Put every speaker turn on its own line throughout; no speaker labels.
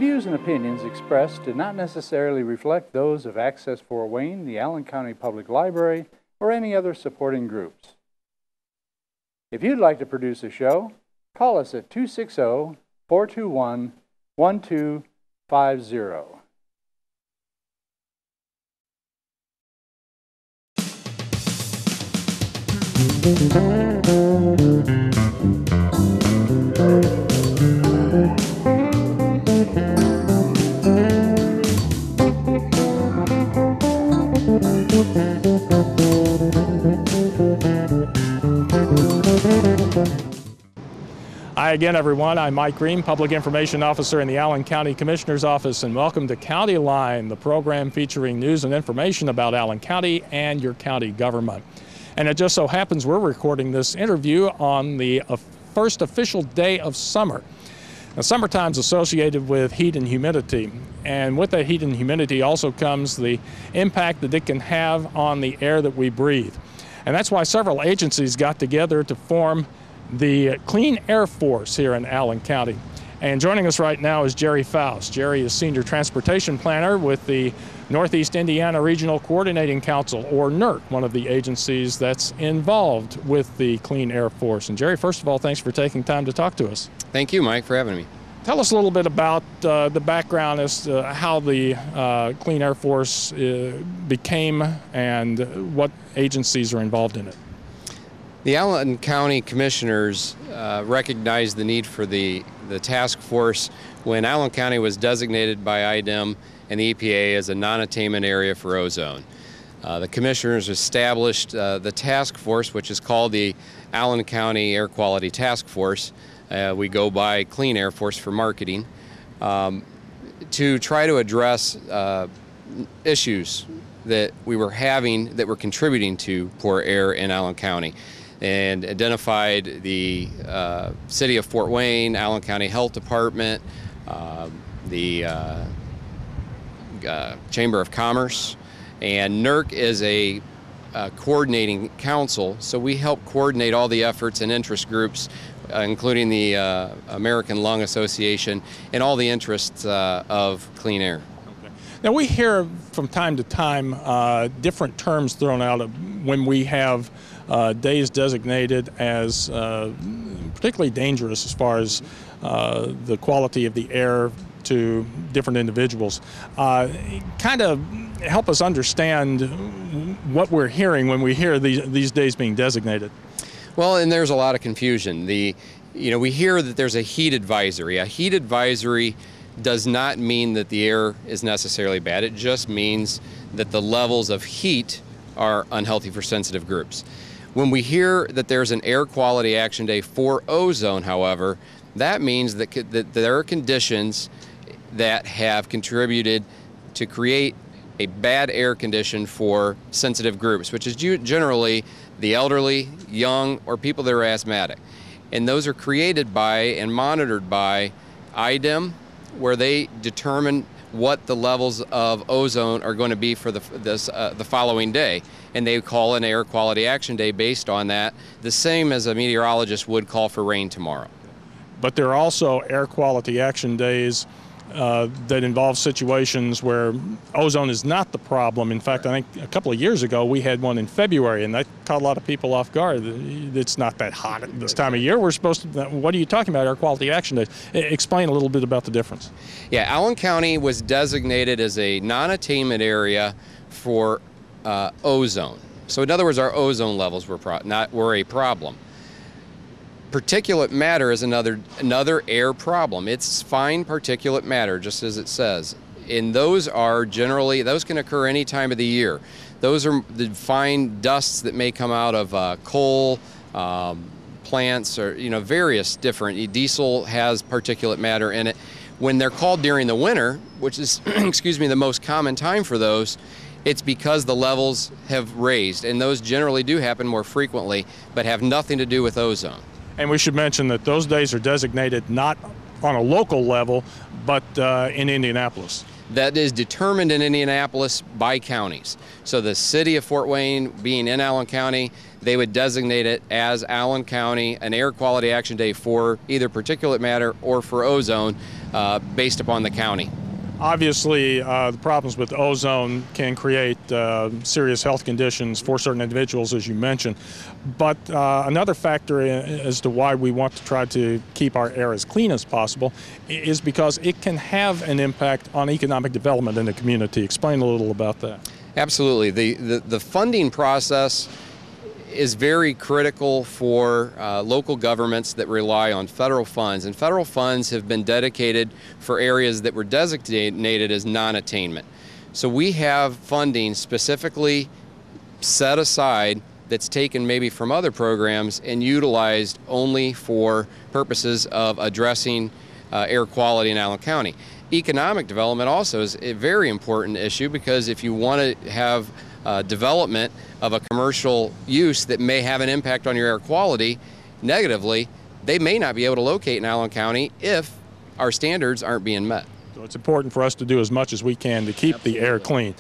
views and opinions expressed do not necessarily reflect those of Access Fort Wayne, the Allen County Public Library, or any other supporting groups. If you'd like to produce a show, call us at 260-421-1250.
Hi again, everyone. I'm Mike Green, Public Information Officer in the Allen County Commissioner's Office, and welcome to Countyline, the program featuring news and information about Allen County and your county government. And it just so happens we're recording this interview on the first official day of summer. Now, summertime's associated with heat and humidity, and with that heat and humidity also comes the impact that it can have on the air that we breathe. And that's why several agencies got together to form the Clean Air Force here in Allen County. And joining us right now is Jerry Faust. Jerry is Senior Transportation Planner with the Northeast Indiana Regional Coordinating Council, or NERC, one of the agencies that's involved with the Clean Air Force. And Jerry, first of all, thanks for taking time to talk to us.
Thank you, Mike, for having me.
Tell us a little bit about the background as to how the Clean Air Force became and what agencies are involved in it.
The Allen County Commissioners recognized the need for the task force when Allen County was designated by IDEM and the EPA as a non-attainment area for ozone. The Commissioners established the task force, which is called the Allen County Air Quality Task Force. We go by Clean Air Force for marketing, to try to address issues that we were having that were contributing to poor air in Allen County, and identified the City of Fort Wayne, Allen County Health Department, the Chamber of Commerce, and NERC is a coordinating council, so we help coordinate all the efforts and interest groups, including the American Lung Association and all the interests of clean air.
Okay. Now, we hear from time to time different terms thrown out when we have days designated as particularly dangerous as far as the quality of the air to different individuals. Kind of help us understand what we're hearing when we hear these days being designated.
Well, and there's a lot of confusion. We hear that there's a heat advisory. A heat advisory does not mean that the air is necessarily bad. It just means that the levels of heat are unhealthy for sensitive groups. When we hear that there's an air quality action day for ozone, however, that means that there are conditions that have contributed to create a bad air condition for sensitive groups, which is generally the elderly, young, or people that are asthmatic. And those are created by and monitored by IDEM, where they determine what the levels of ozone are going to be for the following day. And they call an air quality action day based on that, the same as a meteorologist would call for rain tomorrow.
But there are also air quality action days that involve situations where ozone is not the problem. In fact, I think a couple of years ago we had one in February, and that caught a lot of people off guard. It's not that hot at this time of year. We're supposed to, what are you talking about, air quality action days? Explain a little bit about the difference.
Yeah, Allen County was designated as a non-attainment area for ozone. So in other words, our ozone levels were a problem. Particulate matter is another air problem. It's fine particulate matter, just as it says. And those can occur any time of the year. Those are the fine dusts that may come out of coal, plants, or various different. Diesel has particulate matter in it. When they're called during the winter, which is the most common time for those, it's because the levels have raised, and those generally do happen more frequently, but have nothing to do with ozone.
And we should mention that those days are designated not on a local level, but in Indianapolis.
that is determined in Indianapolis by counties. So the city of Fort Wayne, being in Allen County, they would designate it as Allen County an Air Quality Action Day for either particulate matter or for ozone based upon the county.
Obviously, the problems with ozone can create serious health conditions for certain individuals, as you mentioned. But another factor as to why we want to try to keep our air as clean as possible is because it can have an impact on economic development in the community. Explain a little about that.
Absolutely. The funding process is very critical for local governments that rely on federal funds, and federal funds have been dedicated for areas that were designated as non-attainment. So we have funding specifically set aside that's taken maybe from other programs and utilized only for purposes of addressing air quality in Allen County. Economic development also is a very important issue, because if you want to have development of a commercial use that may have an impact on your air quality negatively, they may not be able to locate in Allen County if our standards aren't being met.
So it's important for us to do as much as we can to keep the air clean.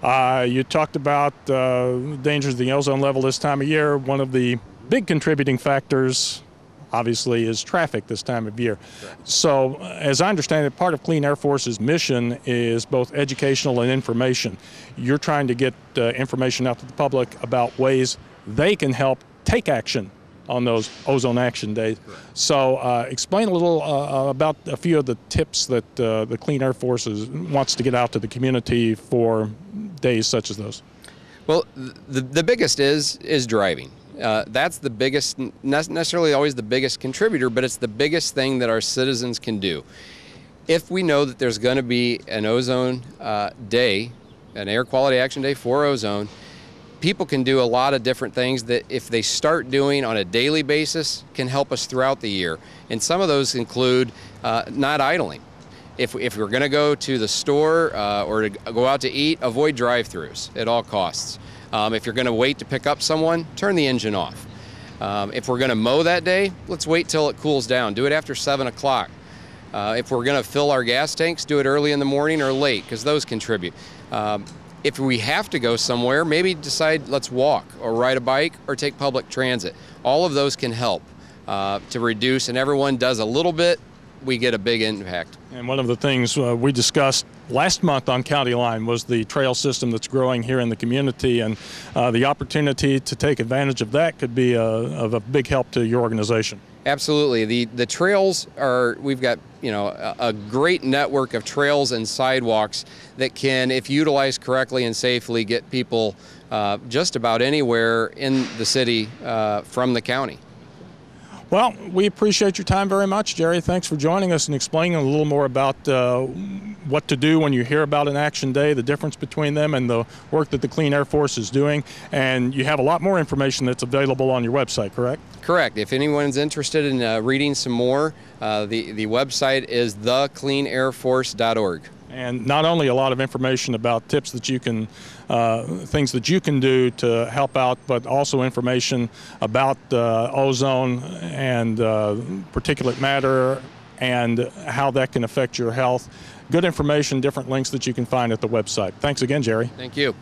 You talked about dangers of the ozone level this time of year. One of the big contributing factors, obviously, is traffic this time of year. So, as I understand it, part of Clean Air Force's mission is both educational and information. You're trying to get information out to the public about ways they can help take action on those ozone action days. So, explain a little about a few of the tips that the Clean Air Force wants to get out to the community for days such as those.
Well, the biggest is driving. That's the biggest, not necessarily always the biggest contributor, but it's the biggest thing that our citizens can do. If we know that there's going to be an ozone day, an air quality action day for ozone, people can do a lot of different things that if they start doing on a daily basis can help us throughout the year. And some of those include not idling. If we're going to go to the store or to go out to eat, avoid drive-thrus at all costs. If you're going to wait to pick up someone, turn the engine off. If we're going to mow that day, let's wait till it cools down. Do it after 7 o'clock. If we're going to fill our gas tanks, do it early in the morning or late, because those contribute. If we have to go somewhere, maybe decide let's walk or ride a bike or take public transit. All of those can help to reduce, and everyone does a little bit, we get a big impact.
And one of the things we discussed last month on Countyline was the trail system that's growing here in the community, and the opportunity to take advantage of that could be of a big help to your organization.
Absolutely. The trails we've got, a great network of trails and sidewalks that can, if utilized correctly and safely, get people just about anywhere in the city from the county.
Well, we appreciate your time very much, Jerry. Thanks for joining us and explaining a little more about what to do when you hear about an action day, the difference between them, and the work that the Clean Air Force is doing. And you have a lot more information that's available on your website, correct?
Correct. If anyone's interested in reading some more, the website is thecleanairforce.org.
And not only a lot of information about tips that you can, things that you can do to help out, but also information about ozone and particulate matter and how that can affect your health. Good information, different links that you can find at the website. Thanks again, Jerry.
Thank you.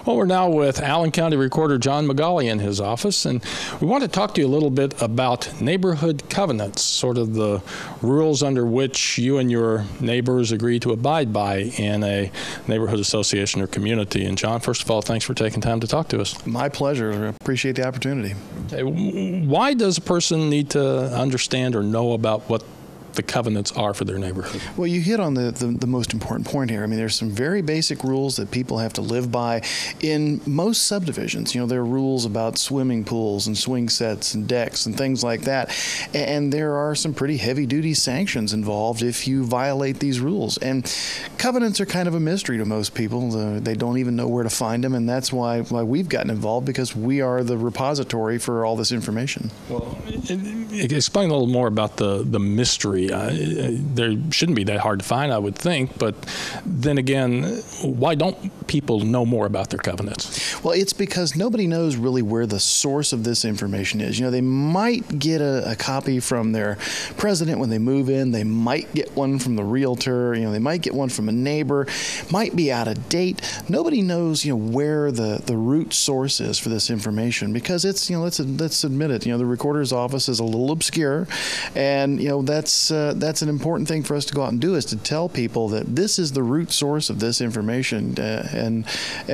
Well, we're now with Allen County Recorder John McGauley in his office, and we want to talk to you a little bit about neighborhood covenants, sort of the rules under which you and your neighbors agree to abide by in a neighborhood association or community. And John, first of all, thanks for taking time to talk to us.
My pleasure. I appreciate the opportunity.
Okay. Why does a person need to understand or know about what the covenants are for their neighborhood?
Well, you hit on the most important point here. I mean, there's some very basic rules that people have to live by in most subdivisions. There are rules about swimming pools and swing sets and decks and things like that. And there are some pretty heavy-duty sanctions involved if you violate these rules. And covenants are kind of a mystery to most people. They don't even know where to find them, and that's why we've gotten involved, because we are the repository for all this information.
Well, explain a little more about the mystery advisory. There shouldn't be that hard to find, I would think. But then again, why don't people know more about their covenants?
Well, it's because nobody knows really where the source of this information is. You know, they might get a copy from their president when they move in. They might get one from the realtor. You know, they might get one from a neighbor. Might be out of date. Nobody knows, you know, where the root source is for this information, because it's, you know, let's admit it. You know, the recorder's office is a little obscure, and you know that's an important thing for us to go out and do, is to tell people that this is the root source of this information, and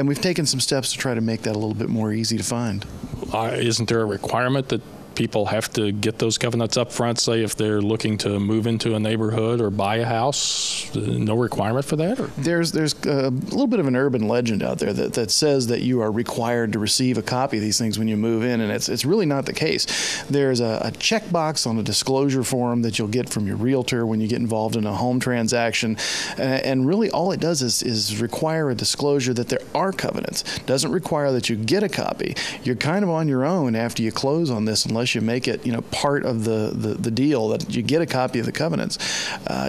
we've taken some steps to try to make that a little bit more easy to find.
Isn't there a requirement that people have to get those covenants up front, say if they're looking to move into a neighborhood or buy a house? No requirement for that? Or? There's
a little bit of an urban legend out there that says that you are required to receive a copy of these things when you move in, and it's really not the case. There's a checkbox on a disclosure form that you'll get from your realtor when you get involved in a home transaction, and really all it does is require a disclosure that there are covenants. It doesn't require that you get a copy. You're kind of on your own after you close on this, unless you make it, you know, part of the deal that you get a copy of the covenants.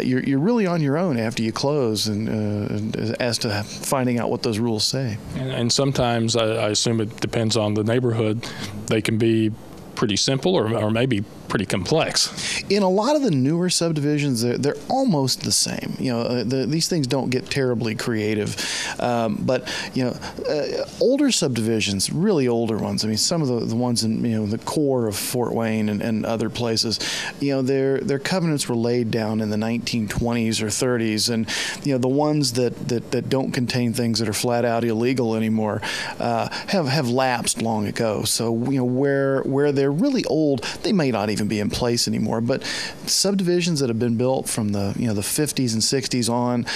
You're really on your own after you close, and as to finding out what those rules say.
And sometimes I assume it depends on the neighborhood. They can be pretty simple or maybe pretty complex.
In a lot of the newer subdivisions, they're almost the same. You know, these things don't get terribly creative, but you know, older subdivisions, really older ones. I mean, some of the ones in, you know, the core of Fort Wayne and other places, you know, their covenants were laid down in the 1920s or 30s, and you know, the ones that don't contain things that are flat out illegal anymore have lapsed long ago. So you know, where they're really old, they may not even be in place anymore. But subdivisions that have been built from the 50s and 60s on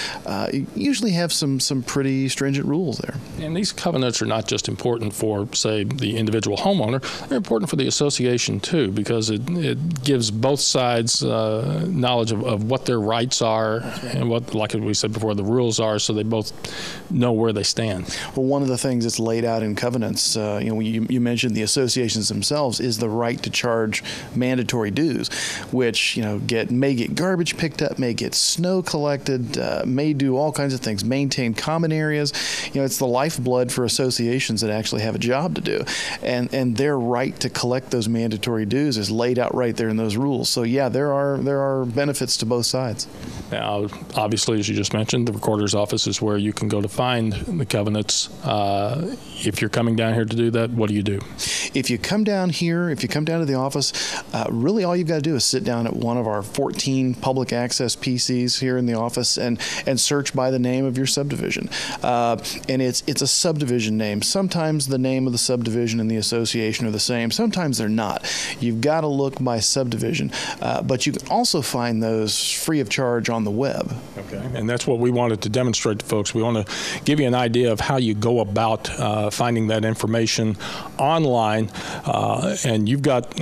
usually have some pretty stringent rules there.
And these covenants are not just important for, say, the individual homeowner. They're important for the association too, because it gives both sides knowledge of what their rights are and what, like we said before, the rules are, so they both know where they stand.
Well, one of the things that's laid out in covenants, you know, you mentioned the associations themselves, is the right to charge mandatory dues, which, you know, may get garbage picked up, may get snow collected, may do all kinds of things, maintain common areas. You know, it's the lifeblood for associations that actually have a job to do, and their right to collect those mandatory dues is laid out right there in those rules. So yeah, there are benefits to both sides.
Now, obviously, as you just mentioned, the recorder's office is where you can go to find the covenants. If you're coming down here to do that, what do you do?
If you come down here, if you come down to the office, really all you've got to do is sit down at one of our 14 public access PCs here in the office and search by the name of your subdivision. And it's a subdivision name. Sometimes the name of the subdivision and the association are the same. Sometimes they're not. You've got to look by subdivision. But you can also find those free of charge on the web.
Okay. And that's what we wanted to demonstrate to folks. We want to give you an idea of how you go about finding that information online. And you've got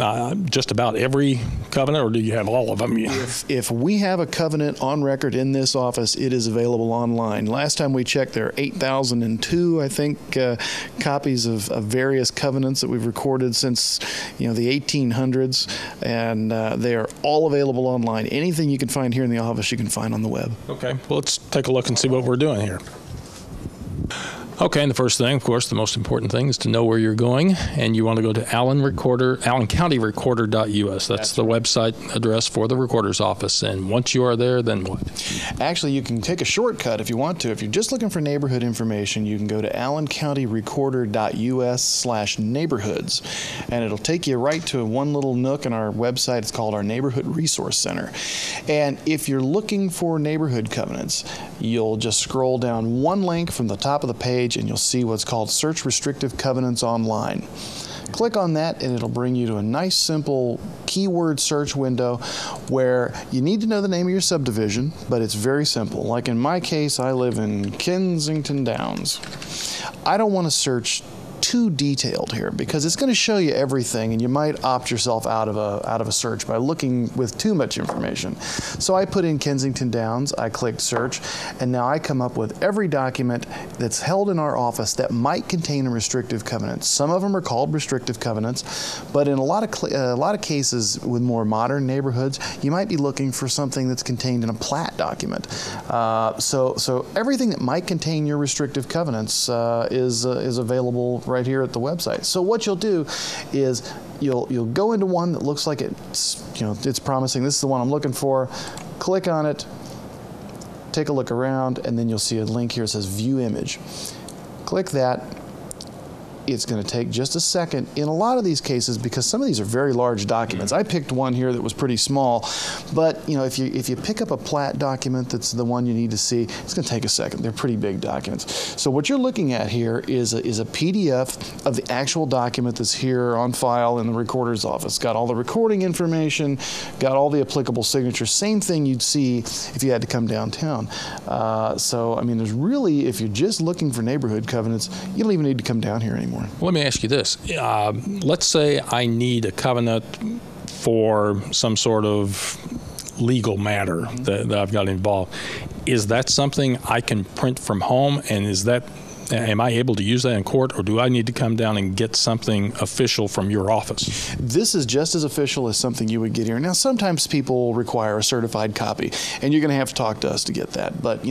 just about every covenant, or do you have all of them?
If we have a covenant on record in this office, it is available online. Last time we checked, there are 8,002, I think, copies of various covenants that we've recorded since, you know, the 1800s, and they are all available online. Anything you can find here in the office, you can find on the web.
Okay, well, let's take a look and see what we're doing here. Okay, and the first thing, of course, the most important thing is to know where you're going, and you want to go to AllenCountyRecorder.us. That's the website address for the recorder's office. And once you are there, then what?
Actually, you can take a shortcut if you want to. If you're just looking for neighborhood information, you can go to AllenCountyRecorder.us/neighborhoods, and it'll take you right to one little nook in our website. It's called our Neighborhood Resource Center. And if you're looking for neighborhood covenants, you'll just scroll down one link from the top of the page, and you'll see what's called Search Restrictive Covenants Online. Click on that and it'll bring you to a nice simple keyword search window where you need to know the name of your subdivision, but it's very simple. Like in my case, I live in Kensington Downs. I don't want to search too detailed here because it's going to show you everything, and you might opt yourself out of a search by looking with too much information. So I put in Kensington Downs, I clicked search, and now I come up with every document that's held in our office that might contain a restrictive covenant. Some of them are called restrictive covenants, but in a lot of cases with more modern neighborhoods, you might be looking for something that's contained in a plat document. So everything that might contain your restrictive covenants is available right here at the website. So what you'll do is you'll go into one that looks like it's promising. This is the one I'm looking for. Click on it, take a look around, and then you'll see a link here that says View Image. Click that. It's going to take just a second in a lot of these cases because some of these are very large documents. I picked one here that was pretty small, but if you pick up a plat document that's the one you need to see, it's going to take a second. They're pretty big documents. So what you're looking at here is a PDF of the actual document that's here on file in the recorder's office. Got all the recording information, got all the applicable signatures. Same thing you'd see if you had to come downtown. So I mean, there's really, if you're just looking for neighborhood covenants, you don't even need to come down here anymore.
Let me ask you this. Let's say I need a covenant for some sort of legal matter that I've got involved. Is that something I can print from home, and am I able to use that in court, or do I need to come down and get something official from your office?
This is just as official as something you would get here. Now, sometimes people require a certified copy, and you're going to have to talk to us to get that. But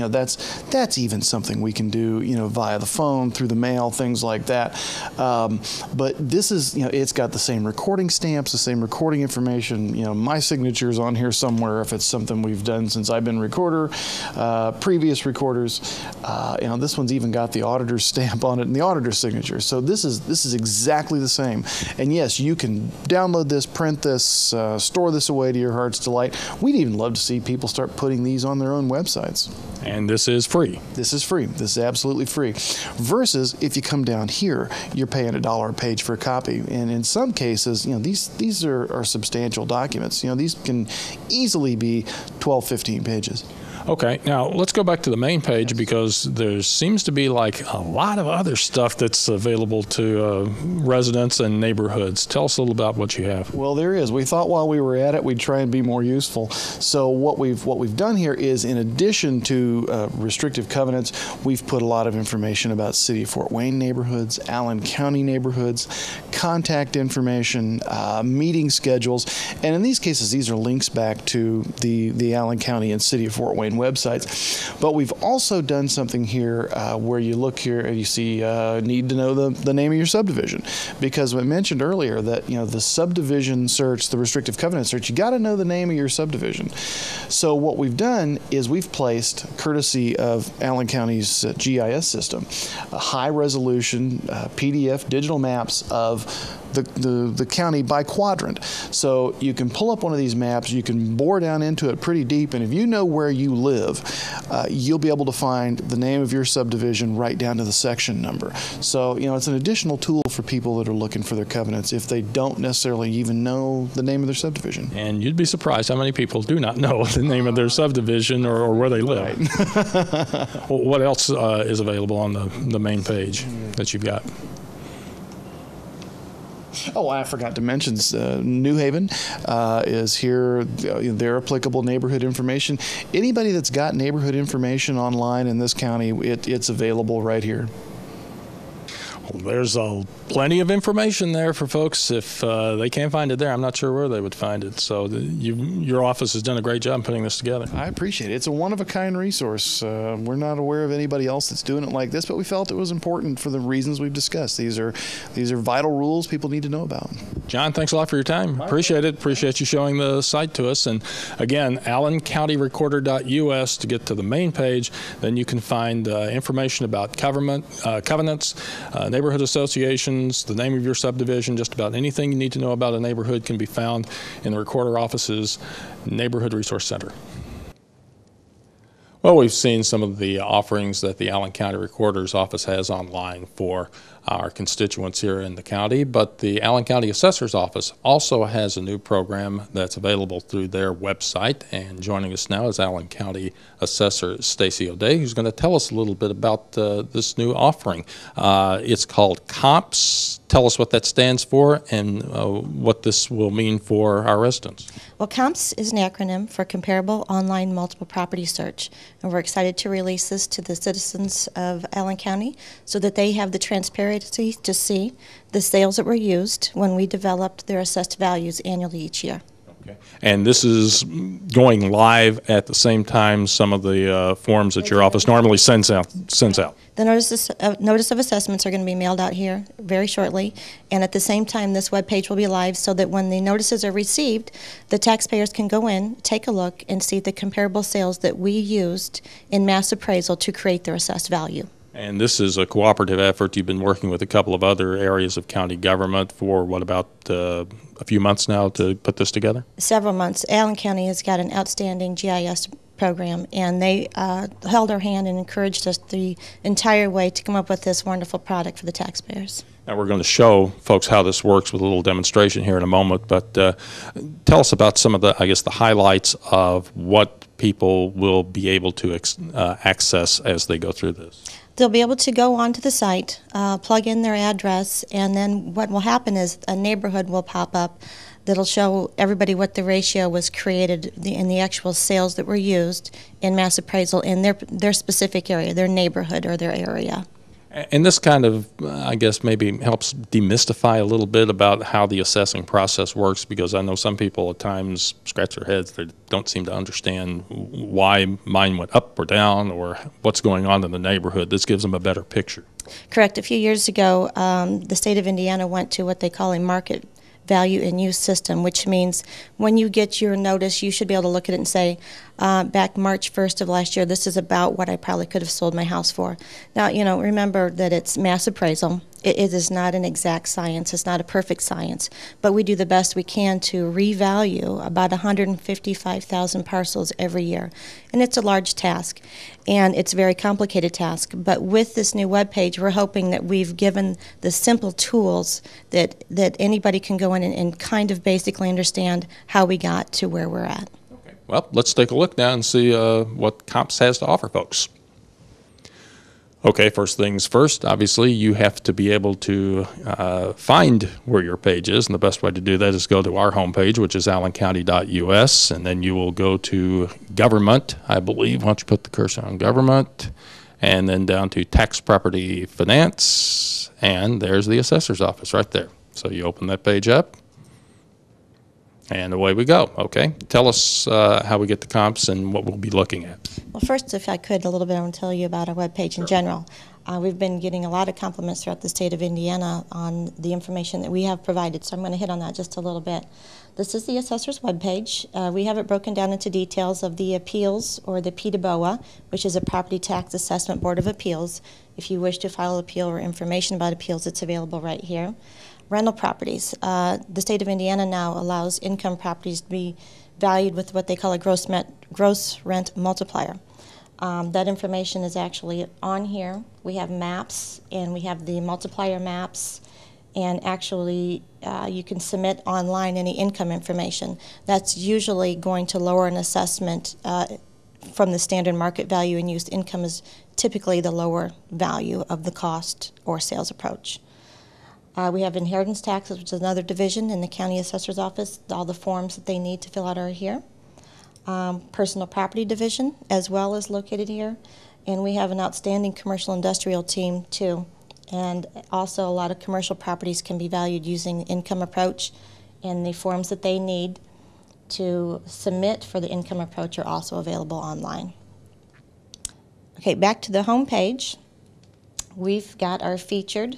that's even something we can do, via the phone, through the mail, things like that. But this is, it's got the same recording stamps, the same recording information. My signature's on here somewhere if it's something we've done since I've been recorder. Previous recorders, this one's even got the auditor stamp on it and the auditor's signature. So this is exactly the same. And yes, you can download this, print this, store this away to your heart's delight. We'd even love to see people start putting these on their own websites.
And this is free.
This is free. This is absolutely free. Versus if you come down here, you're paying $1 a page for a copy. And in some cases, these are substantial documents. These can easily be 12, 15 pages.
Okay, now let's go back to the main page because there seems to be like a lot of other stuff that's available to residents and neighborhoods. Tell us a little about what you have.
Well, there is. We thought while we were at it, we'd try and be more useful. So what we've done here is, in addition to restrictive covenants, we've put a lot of information about City of Fort Wayne neighborhoods, Allen County neighborhoods, contact information, meeting schedules, and in these cases, these are links back to the Allen County and City of Fort Wayne websites. But we've also done something here where you look here and you see need to know the name of your subdivision, because I mentioned earlier that the subdivision search, the restrictive covenant search, you got to know the name of your subdivision. So what we've done is we've placed, courtesy of Allen County's GIS system, a high resolution PDF digital maps of the county by quadrant. So you can pull up one of these maps, you can bore down into it pretty deep, and if you know where you live, you'll be able to find the name of your subdivision right down to the section number. So it's an additional tool for people that are looking for their covenants if they don't necessarily even know the name of their subdivision.
And you'd be surprised how many people do not know the name of their subdivision or where they live.
Right.
Well, what else is available on the main page that you've got?
Oh, I forgot to mention New Haven is here. Their applicable neighborhood information. Anybody that's got neighborhood information online in this county, it's available right here.
Well, there's plenty of information there for folks. If they can't find it there, I'm not sure where they would find it. So your office has done a great job putting this together.
I appreciate it. It's a one-of-a-kind resource. We're not aware of anybody else that's doing it like this, but we felt it was important for the reasons we've discussed. These are vital rules people need to know about.
John, thanks a lot for your time. Appreciate it. Appreciate you showing the site to us. And again, AllenCountyRecorder.us to get to the main page. Then you can find information about covenants, neighborhood associations, the name of your subdivision. Just about anything you need to know about a neighborhood can be found in the Recorder Office's Neighborhood Resource Center. Well, we've seen some of the offerings that the Allen County Recorder's Office has online for our constituents here in the county. But the Allen County Assessor's Office also has a new program that's available through their website. And joining us now is Allen County Assessor Stacy O'Day, who's going to tell us a little bit about this new offering. It's called COMPS. Tell us what that stands for and what this will mean for our residents.
Well, COMPS is an acronym for Comparable Online Multiple Property Search, and we're excited to release this to the citizens of Allen County so that they have the transparency to see the sales that were used when we developed their assessed values annually each year.
Okay. And this is going live at the same time some of the forms that your office normally sends out.
The notice of assessments are going to be mailed out here very shortly, and at the same time this web page will be live so that when the notices are received, the taxpayers can go in, take a look, and see the comparable sales that we used in mass appraisal to create their assessed value.
And this is a cooperative effort. You've been working with a couple of other areas of county government for, what, about a few months now to put this together?
Several months. Allen County has got an outstanding GIS program, and they held our hand and encouraged us the entire way to come up with this wonderful product for the taxpayers.
Now we're going to show folks how this works with a little demonstration here in a moment, but tell us about some of the, I guess, the highlights of what people will be able to access as they go through this.
They'll be able to go onto the site, plug in their address, and then what will happen is a neighborhood will pop up that'll show everybody what the ratio was created in the actual sales that were used in mass appraisal in their specific area, their neighborhood or their area.
And this kind of, I guess, maybe helps demystify a little bit about how the assessing process works, because I know some people at times scratch their heads. They don't seem to understand why mine went up or down or what's going on in the neighborhood. This gives them a better picture. Correct.
A few years ago, the state of Indiana went to what they call a market value in use system, which means when you get your notice, you should be able to look at it and say, back March 1st of last year, this is about what I probably could have sold my house for. Now, remember that it's mass appraisal. It is not an exact science. It's not a perfect science. But we do the best we can to revalue about 155,000 parcels every year. And it's a large task, and it's a very complicated task. But with this new webpage, we're hoping that we've given the simple tools that anybody can go in and kind of basically understand how we got to where we're at.
Okay. Well, let's take a look now and see what COMPS has to offer folks. Okay, first things first, obviously you have to be able to find where your page is, and the best way to do that is go to our homepage, which is allencounty.us, and then you will go to Government, I believe. Why don't you put the cursor on Government, and then down to Tax Property Finance, and there's the Assessor's Office right there. So you open that page up, and away we go. Okay, tell us how we get the comps and what we'll be looking at.
Well, first, if I could, a little bit, I want to tell you about our webpage in general. We've been getting a lot of compliments throughout the state of Indiana on the information that we have provided, so I'm going to hit on that just a little bit. This is the assessor's webpage. We have it broken down into details of the appeals, or the PTABOA, which is a Property Tax Assessment Board of Appeals. If you wish to file an appeal or information about appeals, it's available right here. Rental properties. The state of Indiana now allows income properties to be valued with what they call a gross rent multiplier. That information is actually on here. We have maps, and we have the multiplier maps, and actually you can submit online any income information. That's usually going to lower an assessment from the standard market value, and used income is typically the lower value of the cost or sales approach. We have inheritance taxes, which is another division in the county assessor's office. All the forms that they need to fill out are here. Personal property division as well is located here. And we have an outstanding commercial industrial team too. And also a lot of commercial properties can be valued using the income approach, and the forms that they need to submit for the income approach are also available online. Okay, back to the home page. We've got our featured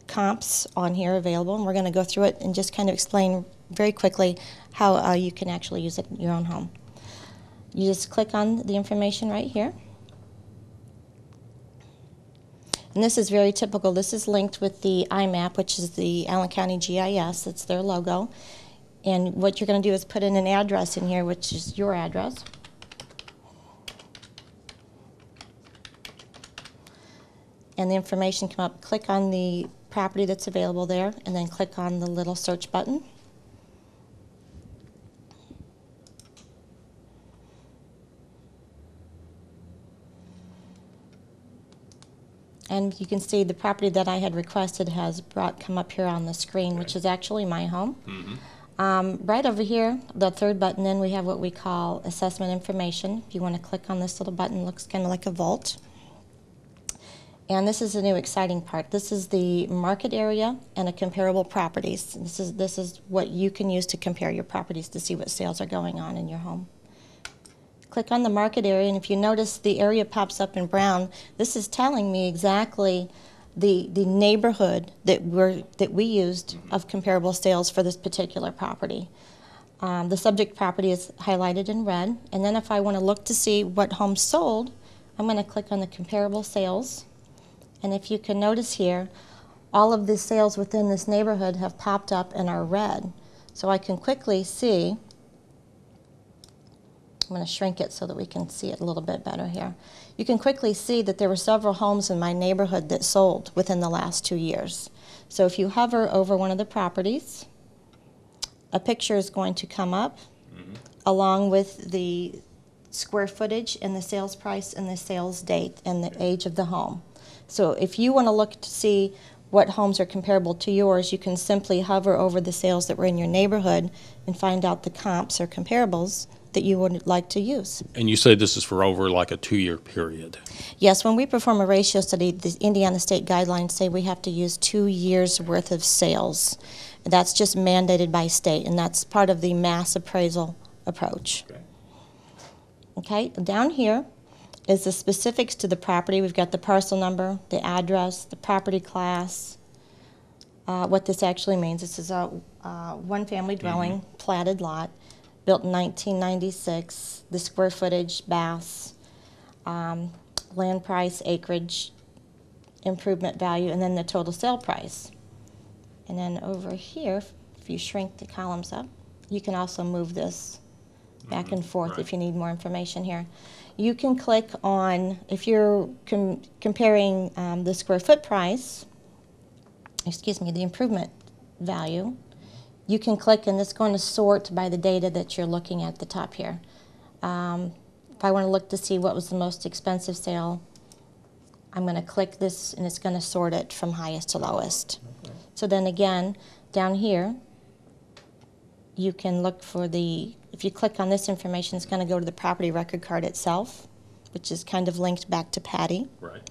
comps on here available, and we're going to go through it and just kind of explain very quickly how you can actually use it in your own home. You just click on the information right here. And this is very typical. This is linked with the IMAP, which is the Allen County GIS. It's their logo. And what you're going to do is put in an address in here, which is your address. And the information come up. Click on the property that's available there, and then click on the little search button. And you can see the property that I had requested has come up here on the screen, which is actually my home. Right over here, the third button, then we have what we call assessment information. If you want to click on this little button, it looks kind of like a vault. And this is a new exciting part. This is the market area and a comparable properties. This is what you can use to compare your properties to see what sales are going on in your home. Click on the market area, and if you notice the area pops up in brown, this is telling me exactly the neighborhood that we used of comparable sales for this particular property. The subject property is highlighted in red, and then if I want to look to see what homes sold, I'm going to click on the comparable sales. And if you can notice here, all of the sales within this neighborhood have popped up and are red. So I can quickly see, I'm going to shrink it so that we can see it a little bit better here. You can quickly see that there were several homes in my neighborhood that sold within the last 2 years. So if you hover over one of the properties, a picture is going to come up along with the square footage and the sales price and the sales date and the age of the home. So if you want to look to see what homes are comparable to yours, you can simply hover over the sales that were in your neighborhood and find out the comps or comparables that you would like to use.
And you say this is for over like a 2-year period.
Yes, when we perform a ratio study, the Indiana state guidelines say we have to use 2 years worth of sales. That's just mandated by state, and that's part of the mass appraisal approach. Okay, down here is the specifics to the property. We've got the parcel number, the address, the property class, what this actually means. This is a one-family dwelling, platted lot, built in 1996, the square footage, baths, land price, acreage, improvement value, and then the total sale price. And then over here, if you shrink the columns up, you can also move this back and forth if you need more information here. You can click on, if you're comparing the square foot price, the improvement value, you can click and it's going to sort by the data that you're looking at the top here. If I want to look to see what was the most expensive sale, I'm going to click this and it's going to sort it from highest to lowest. So then again, down here, you can look for if you click on this information, it's going to go to the property record card itself, which is kind of linked back to Patty.
Right.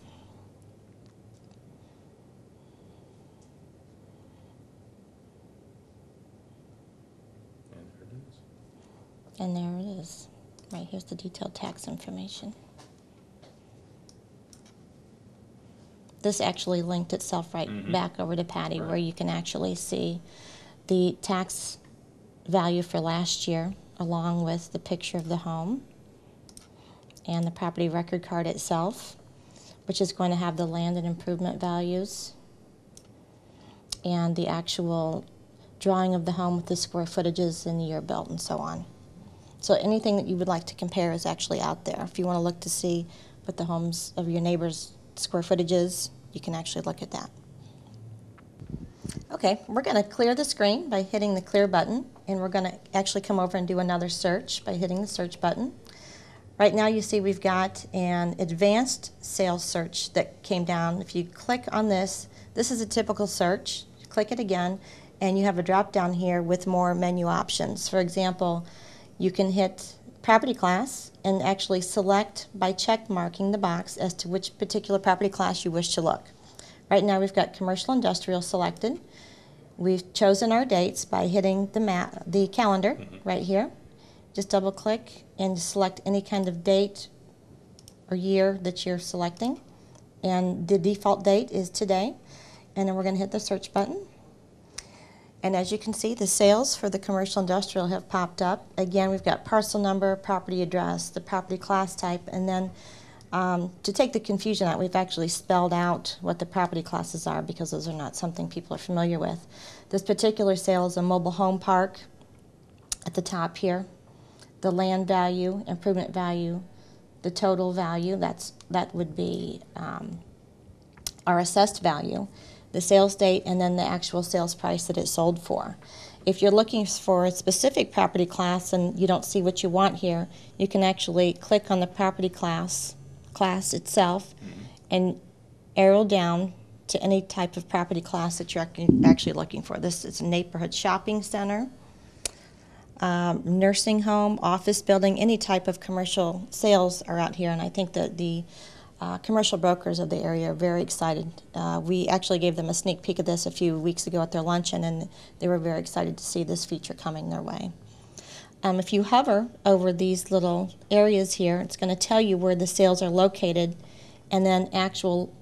And there it is. Right, here's the detailed tax information. This actually linked itself back over to Patty, where you can actually see the tax value for last year, along with the picture of the home and the property record card itself, which is going to have the land and improvement values and the actual drawing of the home with the square footages and the year built and so on. So anything that you would like to compare is actually out there. If you want to look to see what the homes of your neighbors' square footage is, you can actually look at that. Okay, we're going to clear the screen by hitting the clear button, and we're going to actually come over and do another search by hitting the search button. Right now you see we've got an advanced sales search that came down. If you click on this, this is a typical search. Click it again, and you have a drop down here with more menu options. For example, you can hit property class and actually select by check marking the box as to which particular property class you wish to look. Right now we've got commercial industrial selected. We've chosen our dates by hitting the calendar right here. Just double click and select any kind of date or year that you're selecting. And the default date is today. And then we're going to hit the search button. And as you can see, the sales for the commercial industrial have popped up. Again, we've got parcel number, property address, the property class type, and then to take the confusion out, we've actually spelled out what the property classes are because those are not something people are familiar with. This particular sale is a mobile home park at the top here. The land value, improvement value, the total value, that would be our assessed value. the sales date, and then the actual sales price that it sold for. If you're looking for a specific property class and you don't see what you want here, you can actually click on the property class itself and arrow down to any type of property class that you're actually looking for. This is a neighborhood shopping center, nursing home, office building, any type of commercial sales are out here, and I think that the commercial brokers of the area are very excited. We actually gave them a sneak peek of this a few weeks ago at their luncheon, and they were very excited to see this feature coming their way. If you hover over these little areas here, it's going to tell you where the sales are located, and then actual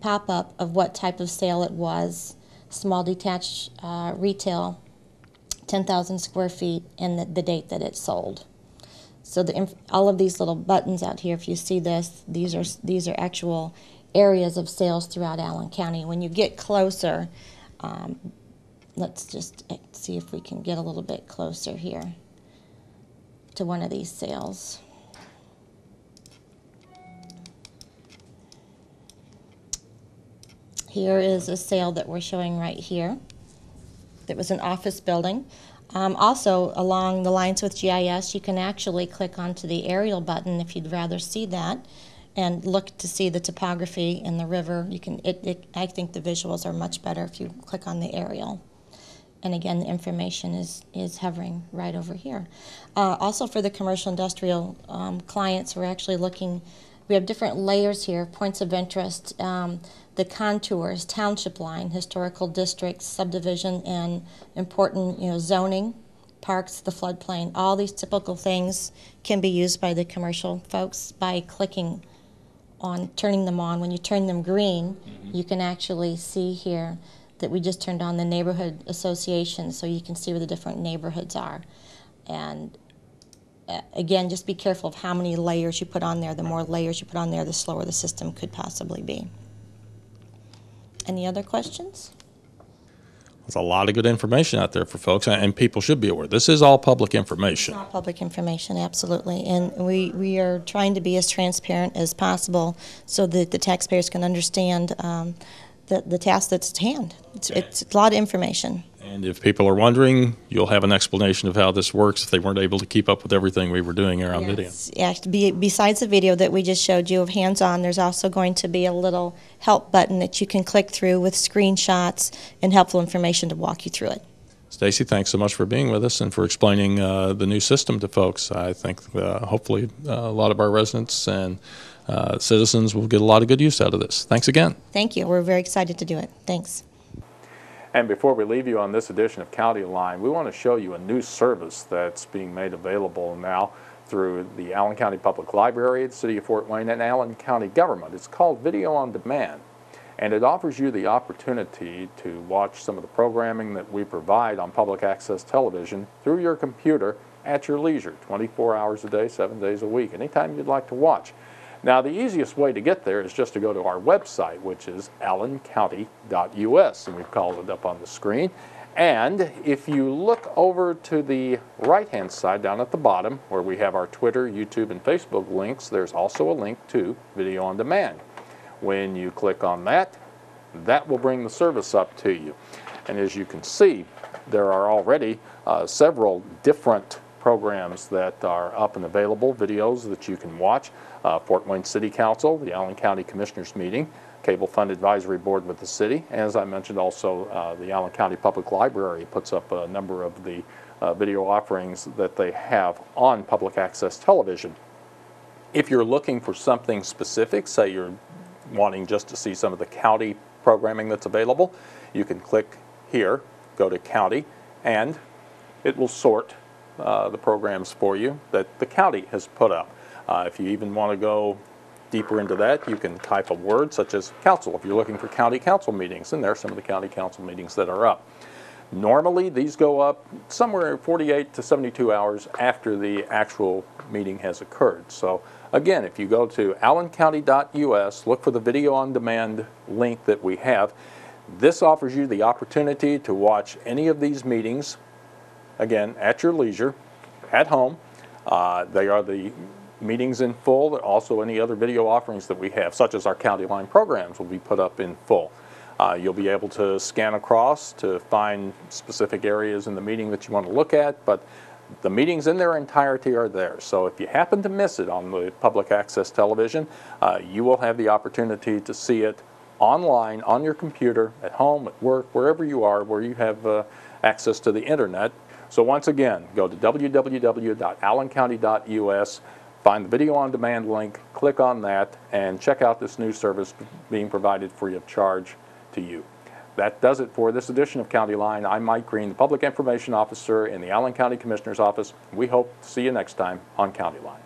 pop-up of what type of sale it was, small detached retail, 10,000 square feet, and the date that it sold. So all of these little buttons out here, if you see this, these are actual areas of sales throughout Allen County. When you get closer, let's just see if we can get a little bit closer here to one of these sales. Here is a sale that we're showing right here. That was an office building. Also, along the lines with GIS, you can actually click onto the aerial button if you'd rather see that, and look to see the topography in the river. You can. I think the visuals are much better if you click on the aerial. And again, the information is hovering right over here. Also, for the commercial industrial clients, we're actually looking. We have different layers here, points of interest, the contours, township line, historical districts, subdivision, and important, zoning, parks, the floodplain. All these typical things can be used by the commercial folks by clicking on, turning them on. When you turn them green, you can actually see here that we just turned on the neighborhood association, so you can see where the different neighborhoods are. And again, just be careful of how many layers you put on there. The more layers you put on there, the slower the system could possibly be. Any other questions?
There's a lot of good information out there for folks, and people should be aware. This is all public information.
It's all public information, absolutely. And we are trying to be as transparent as possible so that the taxpayers can understand the task that's at hand. It's a lot of information.
And if people are wondering, you'll have an explanation of how this works if they weren't able to keep up with everything we were doing here on video.
Yeah, besides the video that we just showed you of hands-on, there's also going to be a little help button that you can click through with screenshots and helpful information to walk you through it.
Stacy, thanks so much for being with us and for explaining the new system to folks. I think hopefully a lot of our residents and citizens will get a lot of good use out of this. Thanks again.
Thank you. We're very excited to do it. Thanks.
And before we leave you on this edition of County Line, we want to show you a new service that's being made available now through the Allen County Public Library, the City of Fort Wayne, and Allen County government. It's called Video on Demand, and it offers you the opportunity to watch some of the programming that we provide on public access television through your computer at your leisure, 24 hours a day, 7 days a week, anytime you'd like to watch. Now, the easiest way to get there is just to go to our website, which is allencounty.us, and we've called it up on the screen. And if you look over to the right-hand side down at the bottom, where we have our Twitter, YouTube, and Facebook links, there's also a link to Video on Demand. When you click on that, that will bring the service up to you. And as you can see, there are already several different programs that are up and available, videos that you can watch. Fort Wayne City Council, the Allen County Commissioners Meeting, Cable Fund Advisory Board with the city. As I mentioned, also the Allen County Public Library puts up a number of the video offerings that they have on public access television. If you're looking for something specific, say you're wanting just to see some of the county programming that's available, you can click here, go to county, and it will sort the programs for you that the county has put up. If you even want to go deeper into that, you can type a word such as council. If you're looking for county council meetings, and there are some of the county council meetings that are up. Normally, these go up somewhere 48 to 72 hours after the actual meeting has occurred. So again, if you go to allencounty.us, look for the video on demand link that we have. This offers you the opportunity to watch any of these meetings, again, at your leisure, at home. They are the meetings in full, also any other video offerings that we have, such as our County Line programs, will be put up in full.
You'll be able to scan across to find specific areas in the meeting that you want to look at, but the meetings in their entirety are there. So if you happen to miss it on the public access television, you will have the opportunity to see it online on your computer, at home, at work, wherever you are, where you have access to the internet. So once again, go to www.allencounty.us, find the video on demand link, click on that, and check out this new service being provided free of charge to you. That does it for this edition of County Line. I'm Mike Green, the Public Information Officer in the Allen County Commissioner's Office. We hope to see you next time on County Line.